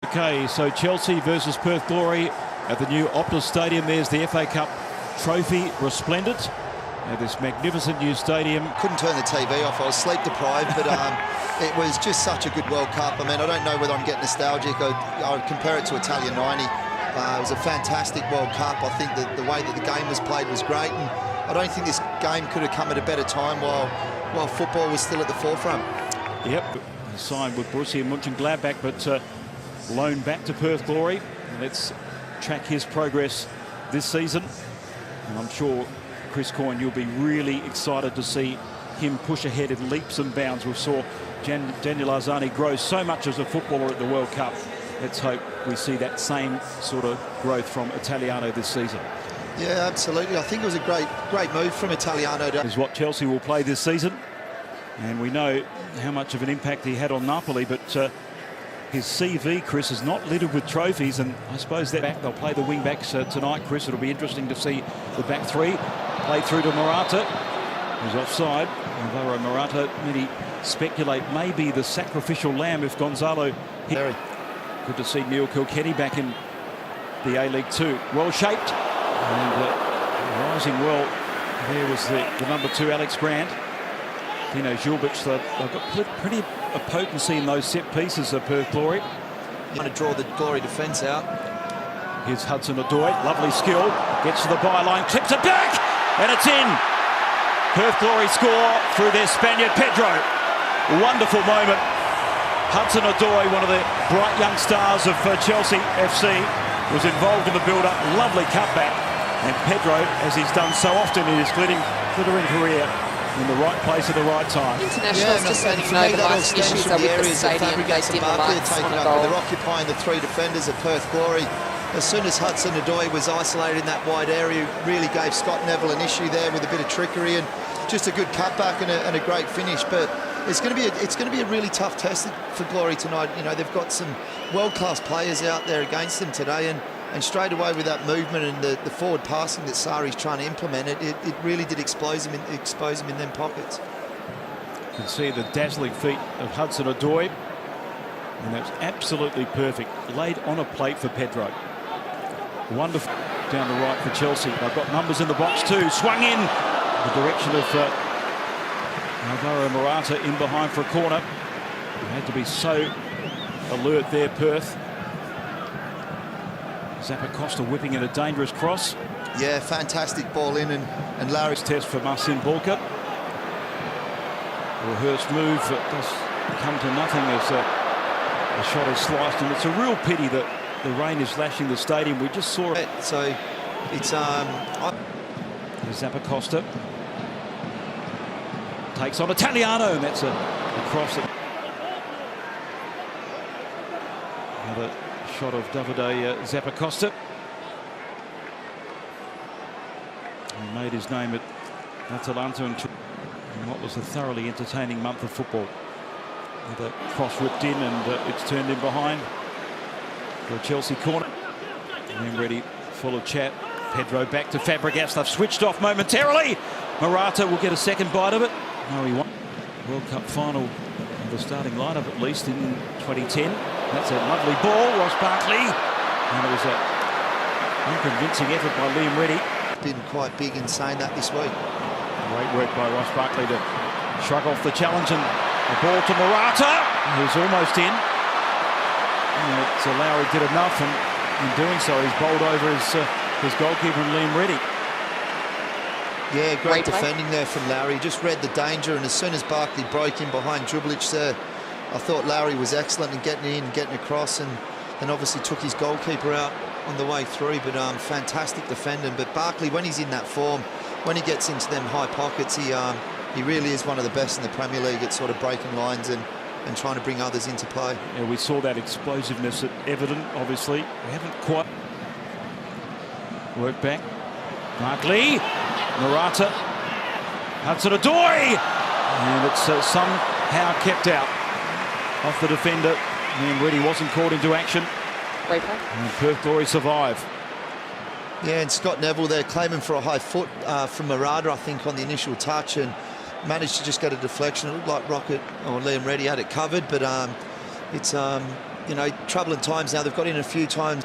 Okay, so Chelsea versus Perth Glory at the new Optus Stadium. There's the FA Cup trophy resplendent at this magnificent new stadium. Couldn't turn the TV off. I was sleep deprived, but it was just such a good World Cup. I mean, I don't know whether I'm getting nostalgic. I would compare it to Italia '90. It was a fantastic World Cup. I think that the way that the game was played was great, and I don't think this game could have come at a better time while football was still at the forefront. Yep, signed with Borussia Mönchengladbach, but loaned back to Perth Glory. Let's track his progress this season. And I'm sure, Chris Coyne, you'll be really excited to see him push ahead in leaps and bounds. We saw Daniel Arzani grow so much as a footballer at the World Cup. Let's hope we see that same sort of growth from Italiano this season. Yeah, absolutely. I think it was a great move from Italiano. Is what Chelsea will play this season. And we know how much of an impact he had on Napoli, but his CV, Chris, is not littered with trophies, and I suppose that back they'll play the wing backs tonight, Chris. It'll be interesting to see the back three play through to Morata, who's offside. Alvaro Morata, many speculate, may be the sacrificial lamb if Gonzalo hit. Good to see Neil Kilkenny back in the A-League 2. Well shaped and rising well. There was the number 2, Alex Grant. Dino Žulbić, they've got pretty of potency in those set pieces of Perth Glory. Trying to draw the Glory defence out. Here's Hudson-Odoi, lovely skill, gets to the byline, clips it back, and it's in. Perth Glory score through their Spaniard Pedro. Wonderful moment. Hudson-Odoi, one of the bright young stars of Chelsea FC, was involved in the build-up. Lovely cutback, and Pedro, as he's done so often in his glittering career, in the right place at the right time. Internationals just don't even know the last issues are with the stadium. They dim the lights on a goal. They're occupying the 3 defenders of Perth Glory. As soon as Hudson-Odoi was isolated in that wide area, really gave Scott Neville an issue there with a bit of trickery and just a good cutback and a great finish. But it's going to be a really tough test for Glory tonight. You know, they've got some world-class players out there against them today, and straight away with that movement and the forward passing that Sarri's trying to implement, it really did expose him in them pockets. You can see the dazzling feet of Hudson-Odoi, and that's absolutely perfect. Laid on a plate for Pedro. Wonderful down the right for Chelsea. They've got numbers in the box too. Swung in the direction of Alvaro Morata in behind for a corner. They had to be so alert there, Perth. Zappacosta whipping in a dangerous cross. Yeah, fantastic ball in, and Larry's test for Marcin Bulka. A rehearsed move that does come to nothing as the shot is sliced, and it's a real pity that the rain is lashing the stadium. We just saw it. So it's Zappacosta takes on Italiano, and that's a cross. Another shot of Davide Zappacosta. He made his name at Atalanta in what was a thoroughly entertaining month of football. With a cross whipped in, and it's turned in behind for a Chelsea corner. And then ready, full of chat. Pedro back to Fabregas. They've switched off momentarily. Morata will get a second bite of it. No, he won. World Cup final, the starting lineup at least in 2010. That's a lovely ball, Ross Barkley. And it was a unconvincing effort by Liam Reddy. Been quite big in saying that this week. Great work by Ross Barkley to shrug off the challenge, and the ball to Morata, who's almost in. So Lowry did enough, and in doing so, he's bowled over his goalkeeper, Liam Reddy. Yeah, great defending there from Lowry. Just read the danger, and as soon as Barkley broke in behind Žulbić there, I thought Lowry was excellent in getting in, getting across, and obviously took his goalkeeper out on the way through. But fantastic defending. But Barkley, when he's in that form, when he gets into them high pockets, he really is one of the best in the Premier League at sort of breaking lines and trying to bring others into play. Yeah, we saw that explosiveness at Everton, obviously. We haven't quite worked back. Barkley, Morata, Hudson-Odoi, and it's somehow kept out off the defender. And Reddy wasn't caught into action. And Perth Glory survive. Yeah, and Scott Neville there claiming for a high foot from Morata, I think, on the initial touch, and managed to just get a deflection. It looked like Rocket or Liam Reddy had it covered, but it's you know, troubling times now. They've got in a few times.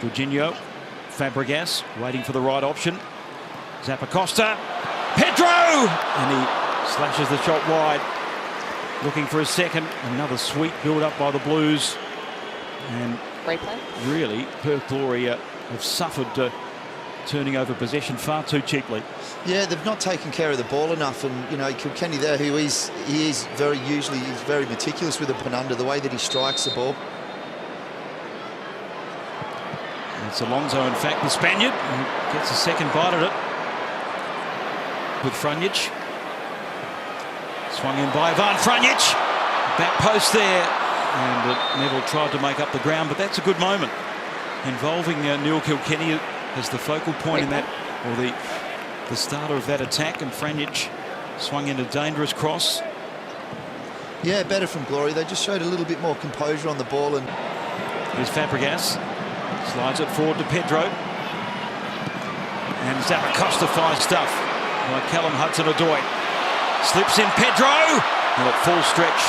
Jorginho, Fabregas waiting for the right option. Zappacosta, Pedro! And he slashes the shot wide. Looking for a second. Another sweet build-up by the Blues. And really, Perth Glory have suffered turning over possession far too cheaply. Yeah, they've not taken care of the ball enough, and you know, Kilkenny there, he is very meticulous with the under, the way that he strikes the ball. It's Alonso, in fact, the Spaniard, who gets a second bite at it with Franjic. Swung in by Van Franjic. Back post there, and Neville tried to make up the ground, but that's a good moment involving Neil Kilkenny as the focal point in that, or the starter of that attack, and Franjic swung in a dangerous cross. Yeah, better from Glory. They just showed a little bit more composure on the ball. And here's Fabregas, slides it forward to Pedro, and Zappacosta finds stuff by Callum Hudson-Odoi. Slips in Pedro, and at full stretch,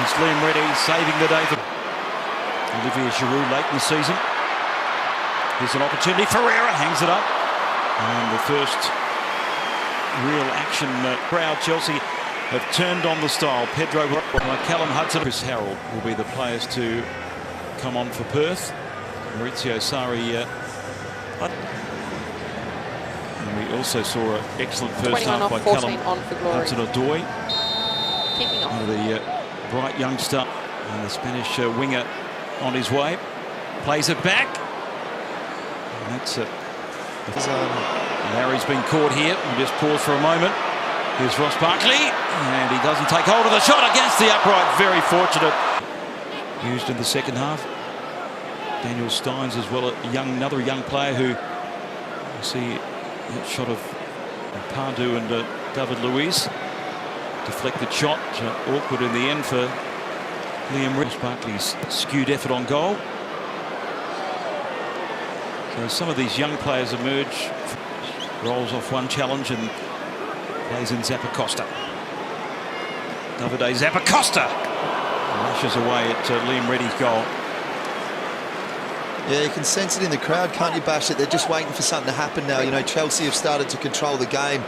it's Liam Reddy saving the day for Olivier Giroud late in the season. Here's an opportunity. Ferreira hangs it up. And the first real action crowd. Chelsea have turned on the style. Pedro, Callum Hudson. Chris Harrell will be the players to come on for Perth. Maurizio Sarri. And we also saw an excellent first half by Callum Hudson-Odoi. The bright youngster and the Spanish winger on his way. Plays it back. And that's it. Larry's been caught here. We'll just pause for a moment. Here's Ross Barkley, and he doesn't take hold of the shot against the upright. Very fortunate. Used in the second half. Daniel Steins as well, another young player who you see that shot of Pardew and David Luiz. Deflected shot, awkward in the end for Liam Reddy. Barkley's skewed effort on goal. So some of these young players emerge, rolls off one challenge and plays in Zappacosta. Davide Zappacosta lashes away at Liam Reddy's goal. Yeah, you can sense it in the crowd, can't you, Bash? That they're just waiting for something to happen now. You know, Chelsea have started to control the game.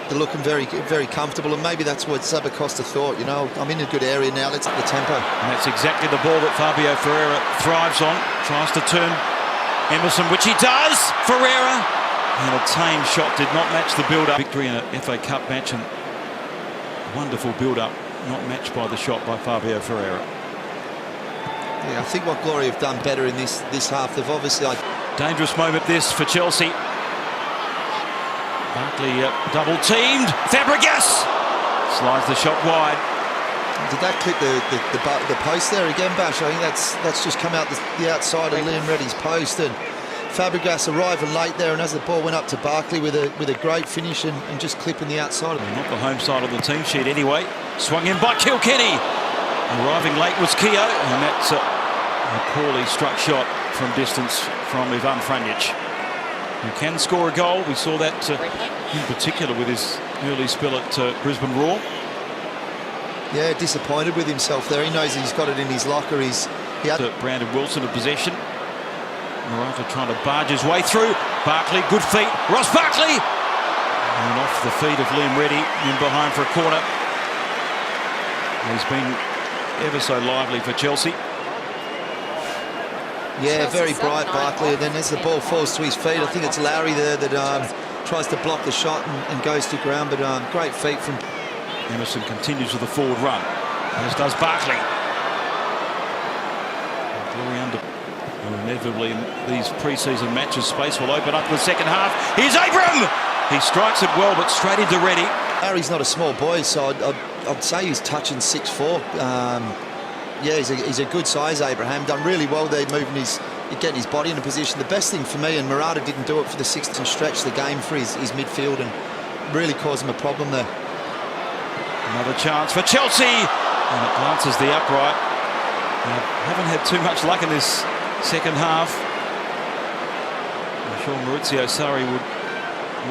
They're looking very comfortable, and maybe that's what Zappacosta thought. You know, I'm in a good area now, let's up the tempo. And that's exactly the ball that Fabio Ferreira thrives on. Tries to turn Emerson, which he does. Ferreira, and a tame shot did not match the build-up. Victory in a FA Cup match, and wonderful build-up, not matched by the shot by Fabio Ferreira. Yeah, I think what Glory have done better in this half, they've obviously... Dangerous moment this for Chelsea. Barkley double-teamed. Fabregas slides the shot wide. Did that clip the post there again, Bash? I think that's just come out the outside of Liam Reddy's post, and Fabregas arriving late there, and as the ball went up to Barkley with a great finish and just clipping the outside. Not the home side of the team sheet anyway. Swung in by Kilkenny. Arriving late was Keogh, and that's a poorly struck shot from distance from Ivan Franjic, who can score a goal. We saw that in particular with his early spell at Brisbane Roar. Yeah, disappointed with himself there. He knows he's got it in his locker. He had Brandon Wilson of possession. Morata trying to barge his way through. Barkley, good feet. Ross Barkley! And off the feet of Liam Reddy, in behind for a corner. He's been ever so lively for Chelsea. Yeah, very bright, Barkley. And then as the ball falls to his feet, I think it's Lowry there that tries to block the shot and goes to ground. But great feet from... Emerson continues with the forward run, as does Barkley. Glory under. Inevitably, in these pre-season matches, space will open up in the second half. Here's Abram! He strikes it well, but straight into Reddy. Larry's not a small boy, so I'd say he's touching 6'4". Yeah, he's a good size, Abraham. Done really well there, getting his body in a position. The best thing for me, and Morata didn't do it for the 6th and stretch the game for his midfield and really caused him a problem there. Another chance for Chelsea, and it glances the upright. Haven't had too much luck in this second half. I'm sure Maurizio Sarri would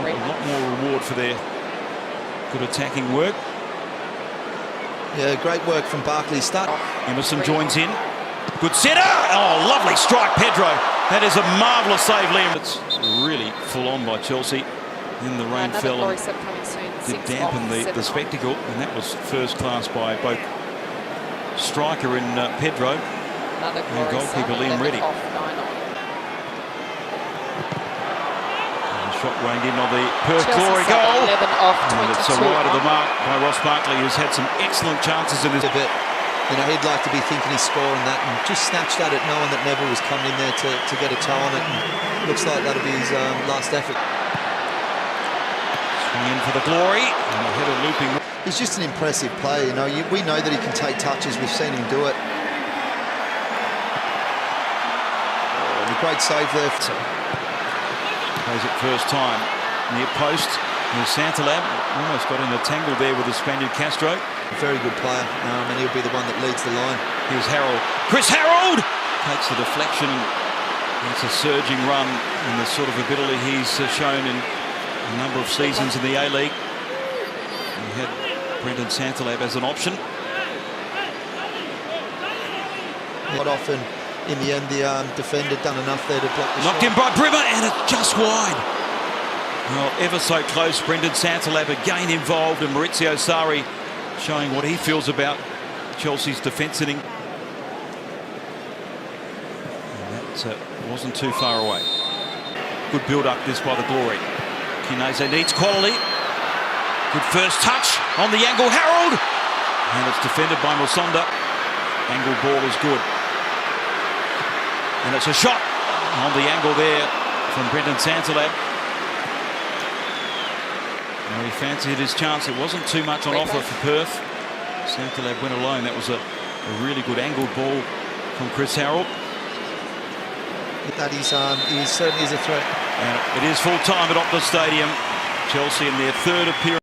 want a lot more reward for their good attacking work. Yeah, great work from Barkley. Emerson joins in. Good sitter. Oh, lovely strike, Pedro. That is a marvellous save, Liam. It's really full on by Chelsea. Then the rain fell and did dampen the spectacle, and that was first class by both striker and Pedro and goalkeeper Liam Reddy. Shot reined in on the Perth Glory goal. 11 off 22. And it's a wide of the mark by Ross Barkley, who's had some excellent chances in this. A bit, you know, he'd like to be thinking he's scoring that, and just snatched at it, knowing that Neville was coming in there to get a toe on it. And looks like that'll be his last effort. Swing in for the Glory, and a header looping. He's just an impressive player. You know, we know that he can take touches. We've seen him do it. Oh, and a great save there. Plays it first time near post. There's Santalab, almost got in a tangle there with the Spaniard Castro. A very good player, and he'll be the one that leads the line. Here's Harold. Chris Harold takes the deflection, and it's a surging run, and the sort of ability he's shown in a number of seasons in the A-League. He had Brendan Santalab as an option. Not often. In the end, the defender done enough there to block the Knocked shot. in by Brimmer, and it's just wide. Well, ever so close. Brendan Santalab again involved, and Maurizio Sarri showing what he feels about Chelsea's defence inning. And that wasn't too far away. Good build-up this by the Glory. Kinese needs quality. Good first touch on the angle. Harold! And it's defended by Musonda. Angle ball is good. And it's a shot on the angle there from Brendan Santalab. Well, he fancied his chance. It wasn't too much on offer for Perth. Santalab went alone. That was a really good angled ball from Chris Harold. That he certainly is a threat. And it is full time at Optus Stadium. Chelsea in their third appearance.